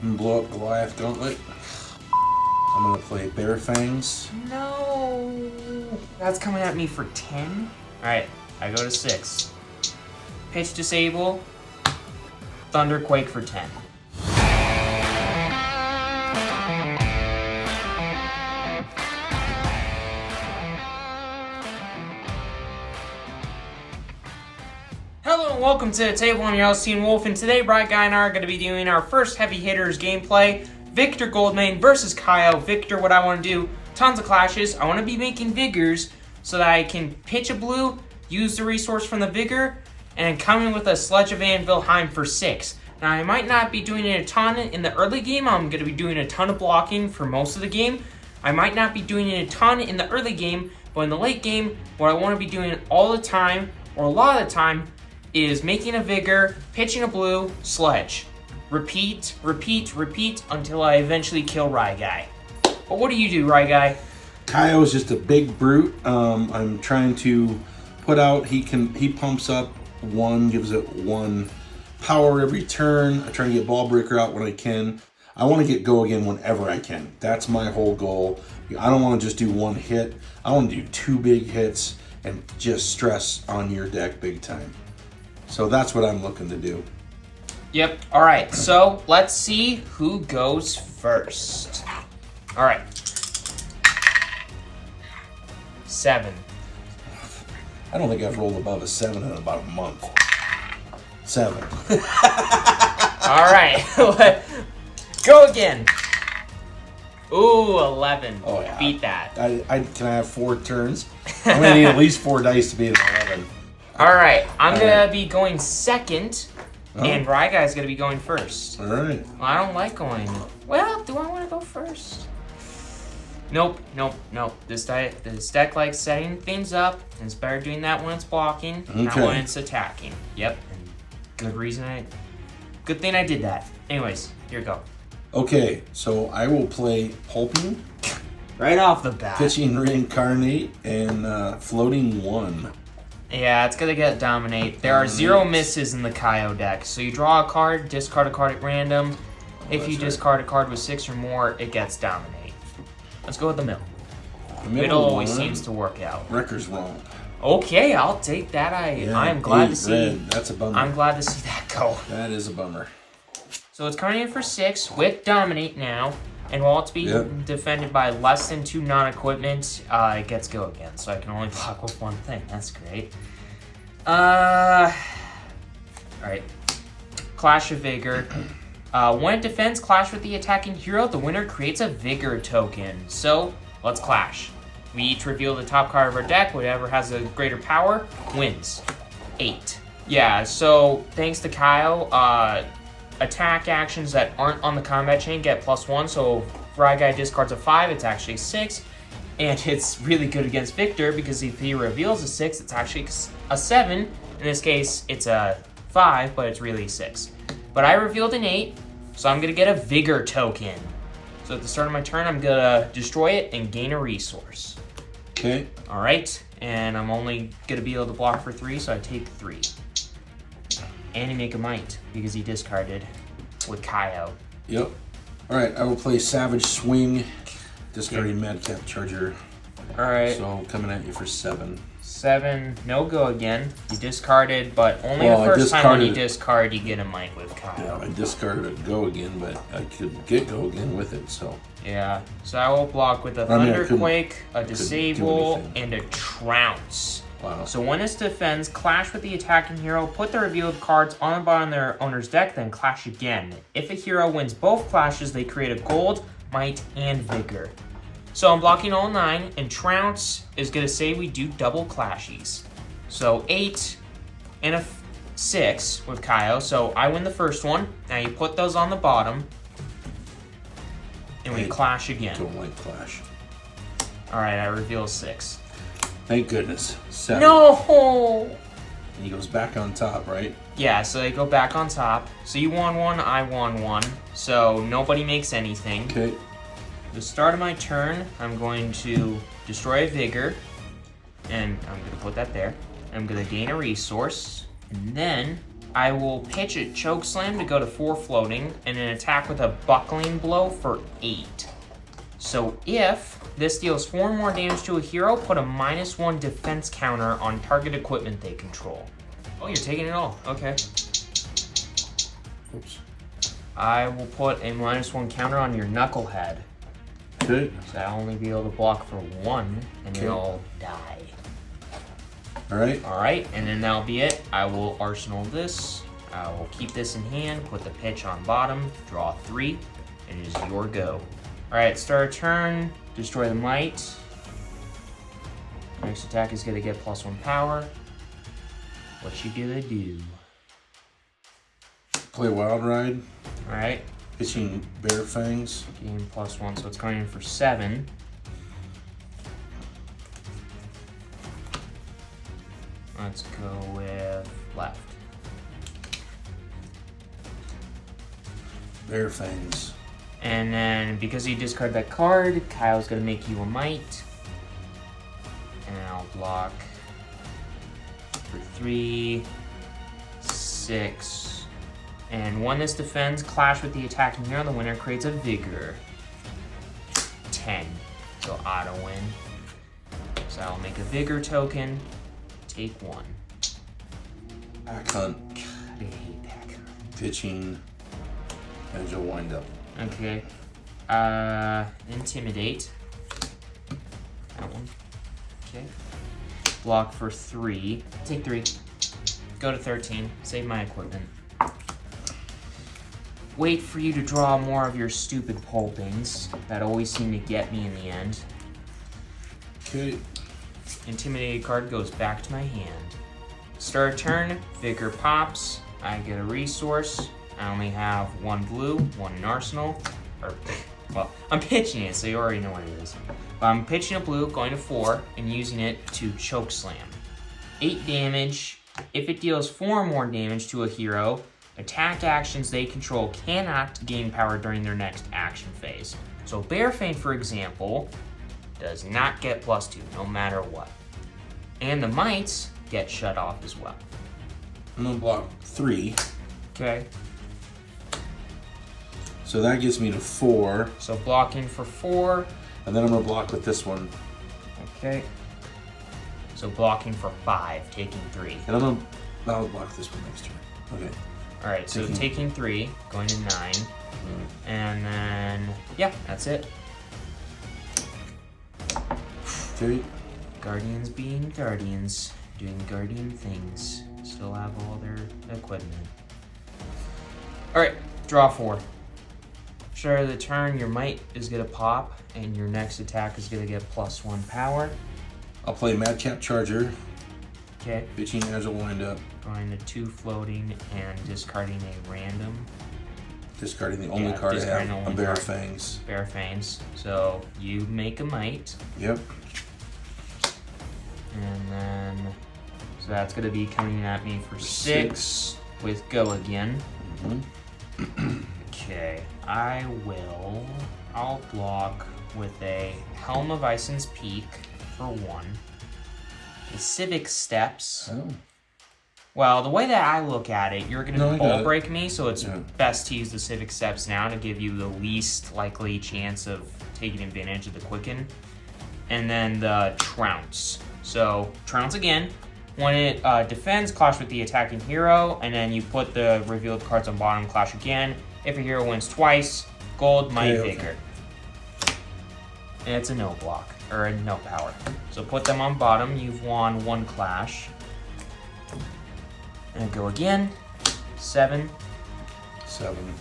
And blow up Goliath Gauntlet. I'm gonna play Bear Fangs. No. That's coming at me for 10. All right, I go to 6. Pitch disable. Thunderquake for 10. Hello and welcome to the table. I'm your host, Teen Wolf, and today Bright Guy and I are going to be doing our first heavy hitters gameplay. Victor Goldmane versus Kayo. Victor, what I want to do, tons of clashes. I want to be making Vigors so that I can pitch a blue, use the resource from the Vigor, and come in with a Sledge of Anvilheim for 6. Now, I might not be doing it a ton in the early game. I'm going to be doing a ton of blocking for most of the game. I might not be doing it a ton in the early game, but in the late game, what I want to be doing all the time, or a lot of the time, is making a Vigor, pitching a blue, Sledge. Repeat, repeat, repeat until I eventually kill Rye Guy. But what do you do, Rye Guy? Kayo is just a big brute. I'm trying to put out, he pumps up 1, gives it 1 power every turn. I try to get Ball Breaker out when I can. I want to get Go Again whenever I can. That's my whole goal. I don't want to just do 1 hit. I want to do 2 big hits and just stress on your deck big time. So that's what I'm looking to do. Yep. All right. So let's see who goes first. All right. 7. I don't think I've rolled above a 7 in about a month. 7. All right. Go again. Ooh, 11. Oh yeah. Beat that. Can I have 4 turns? I'm gonna need at least 4 dice to be an 11. All right. I'm gonna be going second. Oh. And Rye Guy's gonna be going first. All right. Well, I don't like going. Well, do I want to go first? Nope, nope, nope. This deck likes setting things up, and it's better doing that when it's blocking, not when it's attacking. Yep. And good thing I did that. Anyways, here we go. Okay, so I will play Pulping, Right off the bat. Pitching Reincarnate, and Floating 1. Yeah, it's gonna get Dominate. There are 0 misses in the Kayo deck. So you draw a card, discard a card at random. If you discard a card with 6 or more, it gets Dominate. Let's go with the middle. Middle always seems to work out. Wrecker's wrong. Okay, I'll take that. I'm glad to see. Red. That's a bummer. I'm glad to see that go. That is a bummer. So it's coming in for 6 with Dominate now. And while it's being defended by less than 2 non-equipment, it gets Go Again. So I can only block with 1 thing. That's great. Alright. Clash of Vigor. When it defends Clash with the attacking hero, the winner creates a Vigor token. So, let's clash. We each reveal the top card of our deck. Whatever has a greater power wins. 8. Yeah, so thanks to Kayo, attack actions that aren't on the combat chain get +1. So if Rye Guy discards a 5, it's actually 6. And it's really good against Victor because if he reveals a 6, it's actually a 7. In this case, it's a 5, but it's really 6. But I revealed an 8, so I'm going to get a Vigor token. So at the start of my turn, I'm going to destroy it and gain a resource. Okay. All right, and I'm only going to be able to block for 3, so I take 3. And he make a Might because he discarded with Kayo. Yep. All right, I will play Savage Swing, discarding Madcap Charger. All right. So coming at you for 7. 7, no Go Again. You discarded, but only the first time when you discard, you get a Might with Kayo. Yeah, I discarded a Go Again, but I could get Go Again with it, so. Yeah, so I will block with a Thunderquake, a Disable, and a Trounce. Wow. So when this defends, clash with the attacking hero, put the revealed cards on the bottom of their owner's deck, then clash again. If a hero wins both clashes, they create a Gold, Might, and Vigor. So I'm blocking all 9, and Trounce is going to say we do double clashes. So 8 and a 6 with Kayo. So I win the first one. Now you put those on the bottom, and we clash again. Don't like clash. All right, I reveal 6. Thank goodness. 7. No! And he goes back on top, right? Yeah, so they go back on top. So you won 1, I won 1. So nobody makes anything. Okay. The start of my turn, I'm going to destroy a Vigor. And I'm going to put that there. I'm going to gain a resource. And then I will pitch a choke slam to go to 4 floating, and an attack with a buckling blow for 8. So if this deals 4 more damage to a hero, put a -1 defense counter on target equipment they control. Oh, you're taking it all. Okay. Oops. I will put a -1 counter on your knucklehead. Okay. So I'll only be able to block for 1, and Okay. it'll die. Alright. Alright, and then that'll be it. I will arsenal this. I will keep this in hand, put the pitch on bottom, draw 3, and it is your go. Alright, start a turn, destroy the might. Next attack is gonna get +1 power. What you gonna do? Play Wild Ride. Alright, Pitching Bear Fangs. gain +1, so it's going in for 7. Let's go with left. Bear Fangs. And then because you discard that card, Kyle's gonna make you a might. And I'll block for 3, 6. And when this defends, clash with the attacking hero, the winner creates a Vigor. 10. So auto win. So I'll make a Vigor token. Take 1. Pack Hunt. God, I hate that card. Pitching Edge of Wind Up. Okay. Intimidate. That one. Okay. Block for 3. Take 3. Go to 13. Save my equipment. Wait for you to draw more of your stupid pulpings that always seem to get me in the end. Okay. Intimidated card goes back to my hand. Start a turn. Vigor pops. I get a resource. I only have 1 blue, 1 in arsenal. Or, well, I'm pitching it, so you already know what it is. But I'm pitching a blue, going to 4, and using it to choke slam. 8 damage. If it deals 4 more damage to a hero, attack actions they control cannot gain power during their next action phase. So Bearfang, for example, does not get +2, no matter what. And the mites get shut off as well. I'm gonna block 3. Okay. So that gets me to 4. So blocking for 4. And then I'm gonna block with this one. Okay. So blocking for 5, taking 3. And I'll block this one next turn. Okay. Alright, so taking 3, going to 9. And then, yeah, that's it. Okay. Guardians being guardians, doing guardian things. Still have all their equipment. Alright, draw 4. Start of the turn, your might is gonna pop, and your next attack is gonna get +1 power. I'll play Madcap Charger. Okay. Pitching Agile Wind Up. Going to 2 floating and discarding a random. Discarding the only card I discarding have. the A only Bear card. Fangs. Bear Fangs. So you make a might, Yep. and then so that's gonna be coming at me for 6 with go again. Okay, I'll block with a Helm of Ison's Peak for 1. The Civic Steps. Oh. Well, the way that I look at it, you're going No, to I ball got it. break me, so it's Yeah. best to use the Civic Steps now to give you the least likely chance of taking advantage of the Quicken. And then the Trounce. So, Trounce again. When it defends, clash with the attacking hero, and then you put the revealed cards on bottom, clash again. If a hero wins twice, gold, might, Okay. vigor. And it's a no block, or a no power. So put them on bottom, you've won 1 clash. And go again. 7. 7.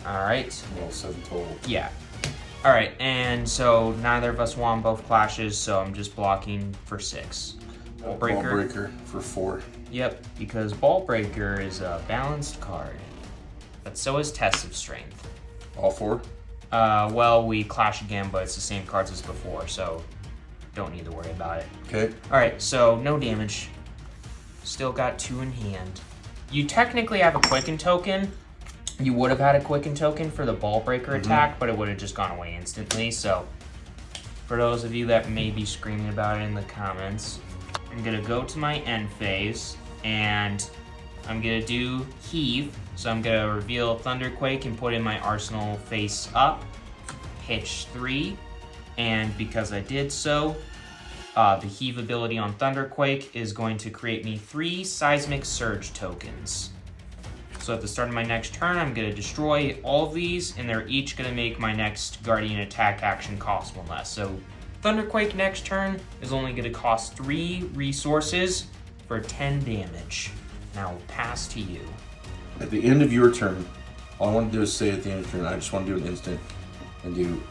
Alright. Well, 7 total. Yeah. Alright, and so neither of us won both clashes, so I'm just blocking for 6. Ball Breaker. Ball Breaker for 4. Yep, because Ball Breaker is a balanced card. But so is Test of Strength. All 4? Well, we clash again, but it's the same cards as before, so don't need to worry about it. Okay. Alright, so no damage. Still got 2 in hand. You technically have a Quicken token. You would have had a Quicken token for the Ball Breaker attack, but it would have just gone away instantly. So, for those of you that may be screaming about it in the comments, I'm going to go to my end phase, and I'm gonna do heave. So I'm gonna reveal Thunderquake and put in my arsenal face up. Pitch 3. And because I did so, the heave ability on Thunderquake is going to create me 3 seismic surge tokens. So at the start of my next turn, I'm going to destroy all of these, and they're each going to make my next Guardian attack action cost 1 less. So Thunderquake next turn is only going to cost 3 resources for 10 damage. Now we'll pass to you. At the end of your turn, all I want to do is say at the end of your turn, I just want to do an instant and do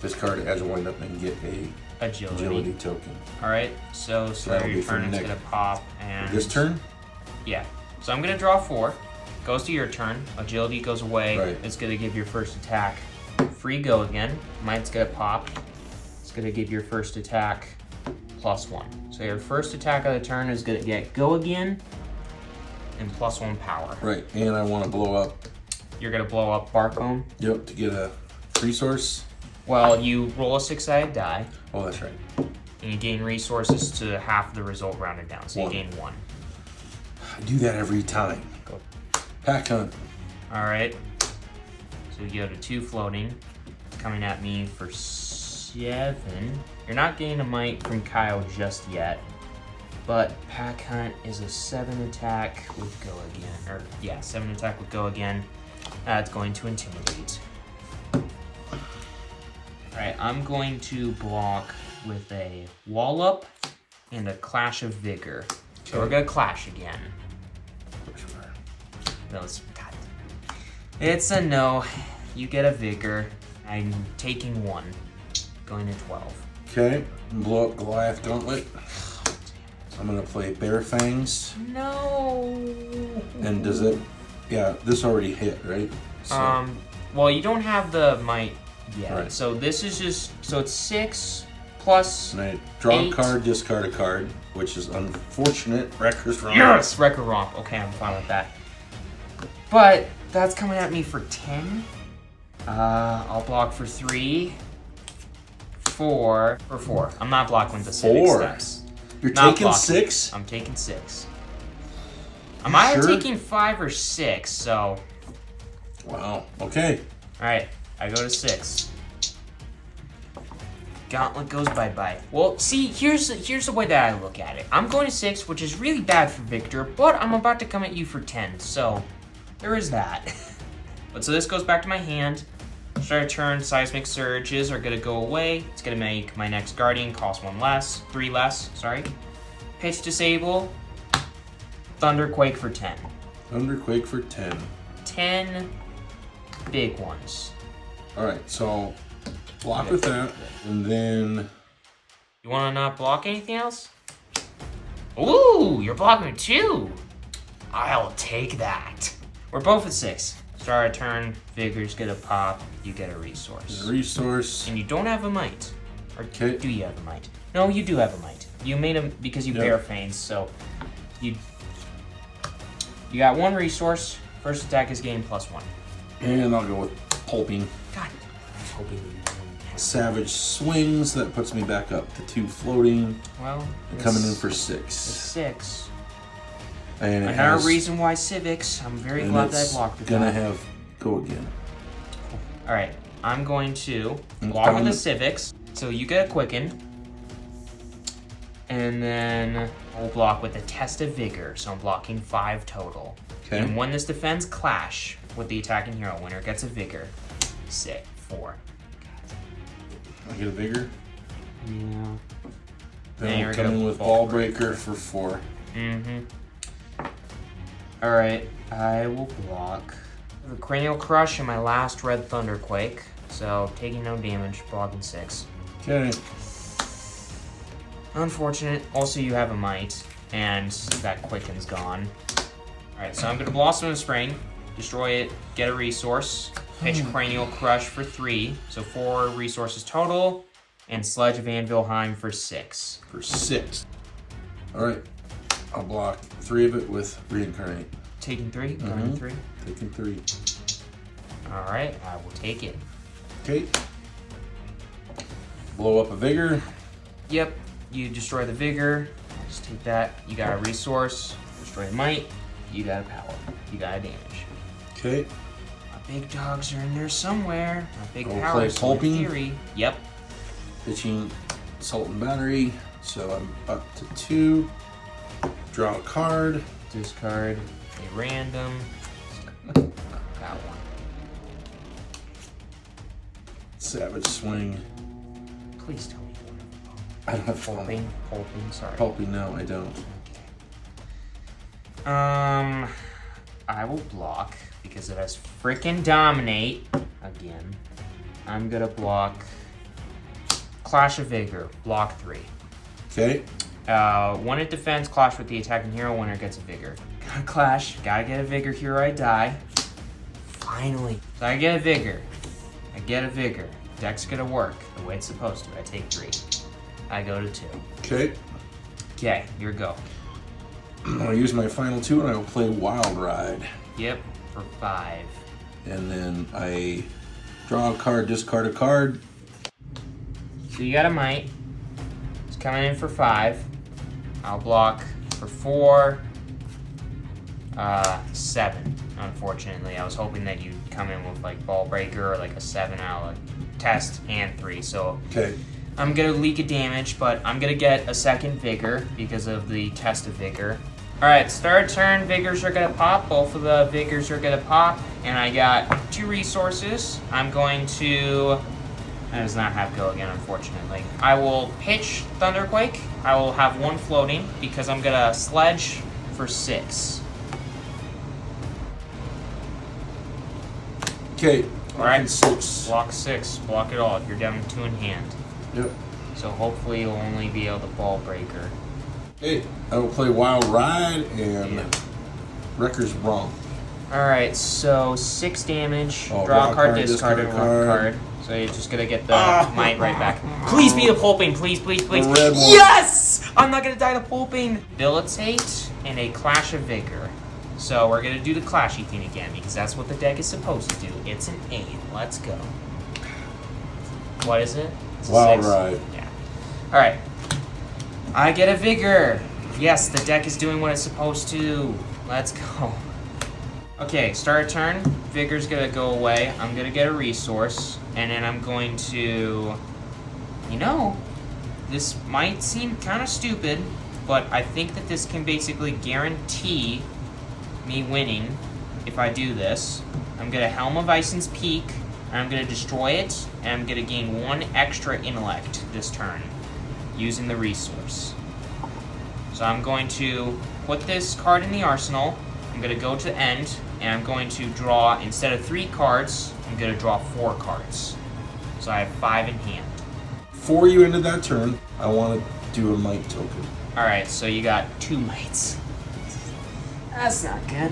discard as a wind-up and get a agility token. All right, so your turn is going to pop. And this turn? Yeah. So I'm going to draw 4. Goes to your turn. Agility goes away. Right. It's going to give your first attack free go again. Mine's going to pop. It's going to give your first attack +1. So your first attack of the turn is going to get go again and +1 power. Right, and I want to blow up. You're going to blow up Barkbone? Yep, to get a resource. Well, you roll a 6-sided die. Oh, that's right. And you gain resources to half the result rounded down. So 1. You gain 1. I do that every time. Go. Pack hunt. All right. So you go to 2 floating. Coming at me for 7. You're not getting a might from Kayo just yet. But Pack Hunt is a 7 attack with go again. Or, yeah, 7 attack with go again. That's going to intimidate. Alright, I'm going to block with a Wallop and a Clash of Vigor. So we're going to clash again. No, it's a no. You get a Vigor. I'm taking 1. Going to 12. Okay, blow up Goliath Gauntlet. I'm gonna play Bear Fangs. No. And does it? Yeah, this already hit, right? So, well, you don't have the might yet. Right. So this is just it's 6 plus. and I draw 8. a card, discard a card, which is unfortunate. Wrecker's Romp. Yes, Wrecker Romp. Okay, I'm fine with that. But that's coming at me for 10. I'll block for 3. 4 for 4. I'm not blocking with the civic 4. steps. You're Not taking blocking. 6? I'm taking 6. I'm either sure? taking 5 or 6. So, Wow. Okay. all right, I go to 6. Gauntlet goes bye-bye. Well, see, here's the way that I look at it. I'm going to 6, which is really bad for Victor, but I'm about to come at you for 10, so there is that. But so this goes back to my hand. Start of turn, Seismic Surges are going to go away. It's going to make my next Guardian cost 3 less, sorry. Pitch Disable, Thunderquake for 10. Thunderquake for 10. 10 big ones. Alright, so block with that, and then... You want to not block anything else? Ooh, you're blocking 2. I'll take that. We're both at 6. Start a turn, Vigor's gonna pop, you get a resource. Resource. And you don't have a might. Or Okay. do you have a might? No, you do have a might. You made him because you bear feigns, so you got 1 resource. First attack is gain +1. And I'll go with Pulping. God, I'm hoping you don't have Savage Swings, that puts me back up to 2 floating. Well, And coming in for it's 6. 6. And it Another has, reason why civics. I'm very and glad that I it's blocked with gonna that. have go again. All right, I'm going to And block with down- the civics. So you get a quicken, and then I'll block with a test of vigor. So I'm blocking 5 total. Okay. And when this defends clash with the attacking hero, winner gets a vigor. 4. I get a Vigor. Yeah. Then Then you're I'll come gonna in with Ball Ball Breaker for 4. Mm-hmm. All right, I will block the Cranial Crush and my last Red Thunderquake. So taking no damage, blocking 6. Okay. Unfortunate. Also, you have a might, and that quicken's gone. All right, so I'm gonna Blossom of Spring, destroy it, get a resource, pitch Cranial Crush for 3, so 4 resources total, and Sledge of Anvilheim for 6. For 6. Alright. I'll block 3 of it with Reincarnate. Taking 3, going 3. Taking 3. All right, I will take it. Okay. Blow up a Vigor. Yep, you destroy the Vigor. Just take that. You got a resource. Destroy the Might. You got a power. You got a damage. Okay. My big dogs are in there somewhere. My big I'll powers, play in pulping. theory. Yep. Pitching Assault and Battery. So I'm up to 2. Draw a card. Discard a random. Got one. Savage Swing. Please tell me. I don't have Pulping, sorry. Pulping, no, I don't. I will block because it has frickin' Dominate again. I'm gonna block Clash of Vigor, block 3. Okay. One at defense, clash with the attacking hero, winner gets a Vigor. Gotta clash, gotta get a Vigor, here I die. Finally. So I get a Vigor. I get a Vigor. Deck's gonna work the way it's supposed to. I take 3. I go to 2. Okay. Okay, your go. I'll use my final 2 and I will play Wild Ride. Yep, for 5. And then I draw a card, discard a card. So you got a Might. It's coming in for 5. I'll block for 4. 7, unfortunately. I was hoping that you'd come in with like Ball Breaker or like a 7 out of test and 3. So Okay. I'm gonna leak a damage, but I'm gonna get a second Vigor because of the test of Vigor. Alright, start turn, Vigors are gonna pop. Both of the Vigors are gonna pop. And I got 2 resources. I'm going to... That does not have go again, unfortunately. I will pitch Thunderquake. I will have 1 floating because I'm gonna Sledge for 6. Okay. Alright, 6. block 6. Block it all. You're down to 2 in hand. Yep. So hopefully you'll only be able to Ball Breaker. Okay. I will play Wild Ride and Wrecker's Wrong. Alright, so 6 damage. Oh, Draw a card, discard a card. So you're just gonna get the Might right back. Please be the Pulping, please, please, please. The red one. Yes! I'm not gonna die to Pulping. Debilitate and a Clash of Vigor. So we're gonna do the clashy thing again because that's what the deck is supposed to do. It's an 8. Let's go. What is it? It's a Wild 6? Ride. Yeah. Alright. I get a Vigor. Yes, the deck is doing what it's supposed to. Let's go. Okay, start a turn. Vigor's gonna go away. I'm gonna get a resource. And then I'm going to... You know, this might seem kind of stupid, but I think that this can basically guarantee me winning if I do this. I'm gonna Helm of Ison's Peak, and I'm gonna destroy it, and I'm gonna gain 1 extra intellect this turn using the resource. So I'm going to put this card in the arsenal. I'm gonna go to the end, and I'm going to draw, instead of 3 cards, I'm gonna draw 4 cards. So I have 5 in hand. Before you ended that turn, I want to do a Might token. Alright, so you got 2 Mights. That's not good.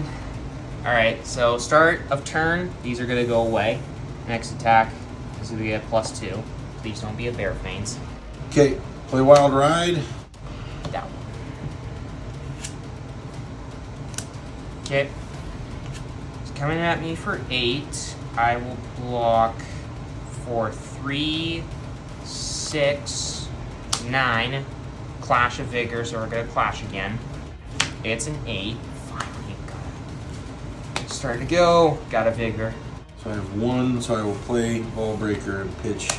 Alright, so start of turn, these are gonna go away. Next attack is gonna get +2. Please don't be a Bear Fanes. Okay, play Wild Ride. That one. Okay. It's coming at me for 8. I will block for 3, 6, 9. Clash of Vigor, so we're gonna clash again. It's an 8. Finally got it. Starting to go. Got a Vigor. So I have 1, so I will play Ball Breaker and pitch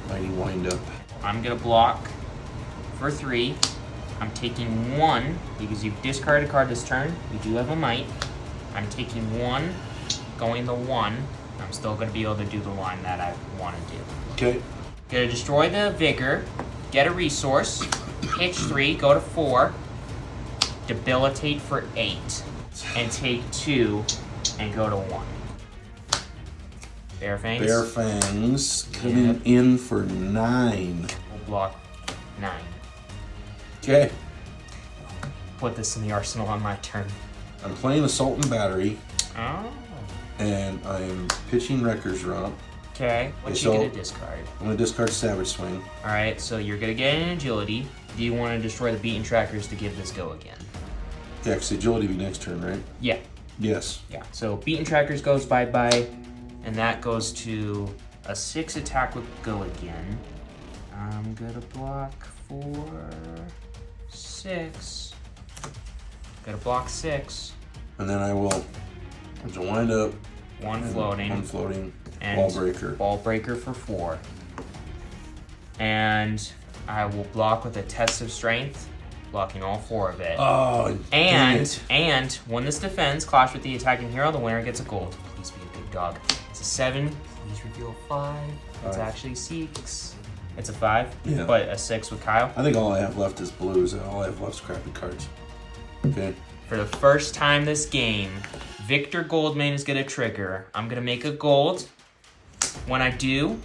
Mighty Windup. I'm gonna block for 3. I'm taking 1 because you've discarded a card this turn. You do have a Might. I'm taking 1, going to 1. I'm still gonna be able to do the line that I want to do. Okay. Gonna destroy the Vigor, get a resource, pitch 3, go to 4, debilitate for 8, and take 2 and go to 1. Bear Fangs. Bear Fangs coming in for 9. We'll block 9. Okay. Put this in the arsenal on my turn. I'm playing Assault and Battery, Oh. and I'm pitching Wrecker's Rump. Okay. What Okay, you so- gonna discard? I'm going to discard Savage Swing. Alright, so you're gonna get an agility. Do you want to destroy the beaten trackers to give this go again? Yeah, because Agility be next turn, right? Yeah. Yes. Yeah. So beaten trackers goes bye-bye, and that goes to a 6 attack with go again. I'm gonna block for 6. Gotta block 6. And then I will wind up. 1 floating. 1 floating. And Ball breaker. Ball breaker for 4. And I will block with a test of strength, blocking all 4 of it. Oh, and when this defends, clash with the attacking hero, the winner gets a gold. Please be a big dog. It's a 7. Please reveal 5. It's actually 6. It's a 5, yeah. But a 6 with Kayo. I think all I have left is blues, and all I have left is crappy cards. Okay. For the first time this game, Victor Goldmane is gonna trigger. I'm gonna make a gold. When I do,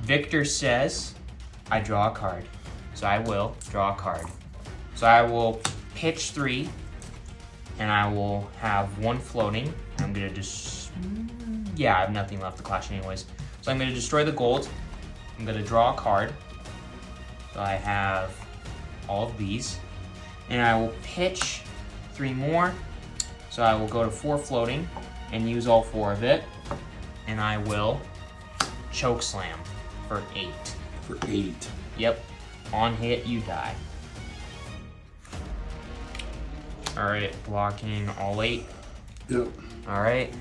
Victor says, I draw a card. So I will draw a card. So I will pitch 3, and I will have 1 floating. I'm gonna just, yeah, I have nothing left to clash anyways. So I'm gonna destroy the gold. I'm gonna draw a card. So I have all of these. And I will pitch 3 more. So I will go to 4 floating and use all 4 of it. And I will choke slam for 8. For 8. Yep. On hit, you die. Alright, blocking all 8. Yep. Alright.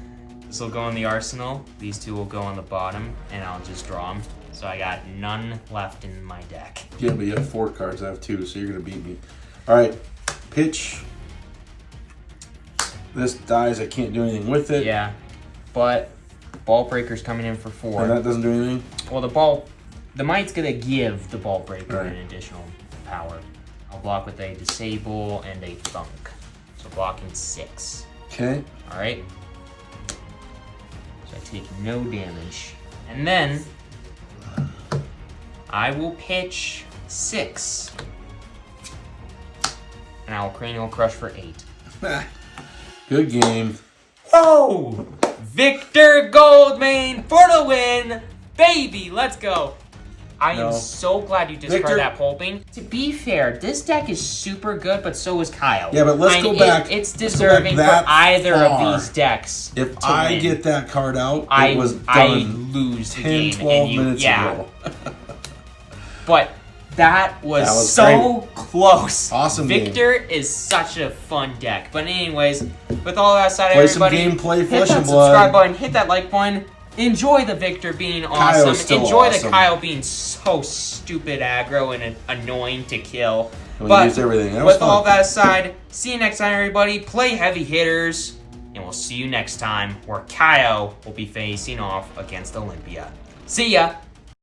This will go in the arsenal. These 2 will go on the bottom, and I'll just draw them. So I got none left in my deck. Yeah, but you have 4 cards. I have 2, so you're going to beat me. Alright. Pitch. This dies. I can't do anything with it. Yeah. But ball breaker's coming in for 4. And that doesn't do anything? Well, the might's gonna give the ball breaker Right. an additional power. I'll block with a disable and a thunk. So blocking 6. Okay. Alright. So I take no damage. And then I will pitch 6. And I will cranial crush for 8. Good game. Oh! Victor Goldmane for the win! Baby, let's go! I am so glad you discarded Victor, that pulping. To be fair, this deck is super good, but so is Kayo. Yeah, but let's go back. It's deserving for either of these decks. If to I win. get that card out, I it was done I lose the 10, game. 12 and you, minutes ago. But that was so close. Awesome Victor is such a fun deck. But anyways, with all that aside, Play everybody, some gameplay, hit flesh that and subscribe blood. button, hit that like button. Enjoy the Victor being Kayo's awesome. still Enjoy awesome. the Kayo being so stupid aggro and annoying to kill. We But used everything. That was with all fun. that aside, see you next time, everybody. Play heavy hitters, and we'll see you next time where Kayo will be facing off against Olympia. See ya!